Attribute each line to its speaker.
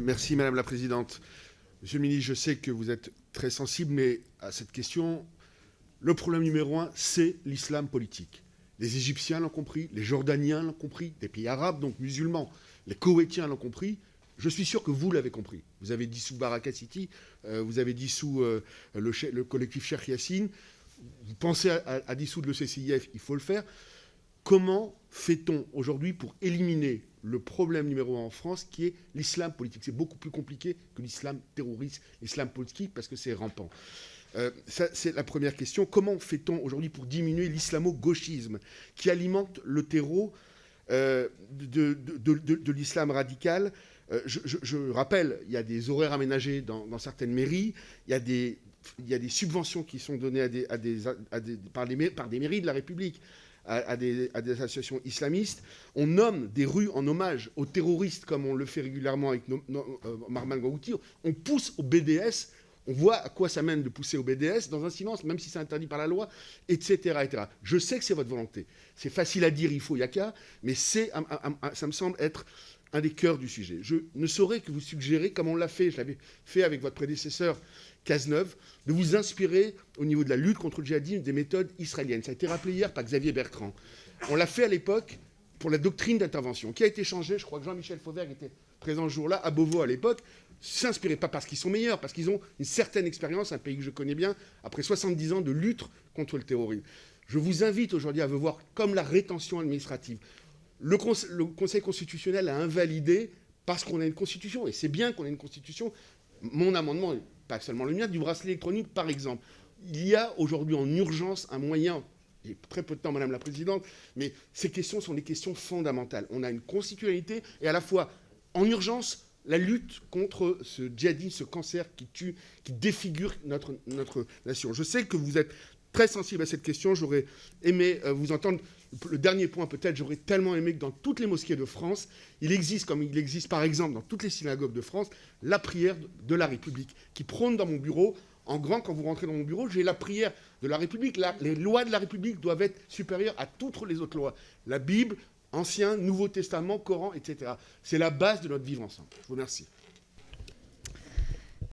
Speaker 1: Merci Madame la Présidente. Monsieur le Ministre, je sais que vous êtes très sensible, mais à cette question, le problème numéro un, c'est l'islam politique. Les Égyptiens l'ont compris, les Jordaniens l'ont compris, des pays arabes, donc musulmans, les Koweïtiens l'ont compris. Je suis sûr que vous l'avez compris. Vous avez dissous Baraka City, vous avez dissous le collectif Cheikh Yassine, vous pensez à dissoudre le CCIF, il faut le faire. Comment fait-on aujourd'hui pour éliminer le problème numéro un en France, qui est l'islam politique? C'est beaucoup plus compliqué que l'islam terroriste, l'islam politique, parce que c'est rampant. Ça, c'est la première question. Comment fait-on aujourd'hui pour diminuer l'islamo-gauchisme qui alimente le terreau de l'islam radical? Je rappelle, il y a des horaires aménagés dans certaines mairies, il y a des subventions qui sont données par des mairies de la République à des associations islamistes. On nomme des rues en hommage aux terroristes, comme on le fait régulièrement avec Marman Gouti. On pousse au BDS. On voit à quoi ça mène de pousser au BDS, dans un silence, même si c'est interdit par la loi, etc., etc. Je sais que c'est votre volonté. C'est facile à dire, il faut, il y a qu'à, mais ça me semble être un des cœurs du sujet. Je ne saurais que vous suggérer, comme on l'a fait, je l'avais fait avec votre prédécesseur Cazeneuve, de vous inspirer au niveau de la lutte contre le djihadisme des méthodes israéliennes. Ça a été rappelé hier par Xavier Bertrand. On l'a fait à l'époque pour la doctrine d'intervention, qui a été changée, je crois que Jean-Michel Fauvergue était présent ce jour-là, à Beauvau à l'époque, s'inspirer, pas parce qu'ils sont meilleurs, parce qu'ils ont une certaine expérience, un pays que je connais bien, après 70 ans de lutte contre le terrorisme. Je vous invite aujourd'hui à voir comme la rétention administrative. Le Conseil constitutionnel a invalidé, parce qu'on a une constitution, et c'est bien qu'on ait une constitution, mon amendement, pas seulement le mien, du bracelet électronique, par exemple. Il y a aujourd'hui en urgence un moyen, il y a très peu de temps, Madame la Présidente, mais ces questions sont des questions fondamentales. On a une constitutionnalité, et à la fois, en urgence, la lutte contre ce djihadisme, ce cancer qui tue, qui défigure notre nation. Je sais que vous êtes très sensible à cette question. J'aurais aimé vous entendre. Le dernier point, peut-être, j'aurais tellement aimé que dans toutes les mosquées de France, il existe, comme il existe par exemple dans toutes les synagogues de France, la prière de la République, qui prône dans mon bureau, en grand, quand vous rentrez dans mon bureau, j'ai la prière de la République. Les lois de la République doivent être supérieures à toutes les autres lois. La Bible, Ancien, Nouveau Testament, Coran, etc. C'est la base de notre vivre ensemble. Je vous remercie.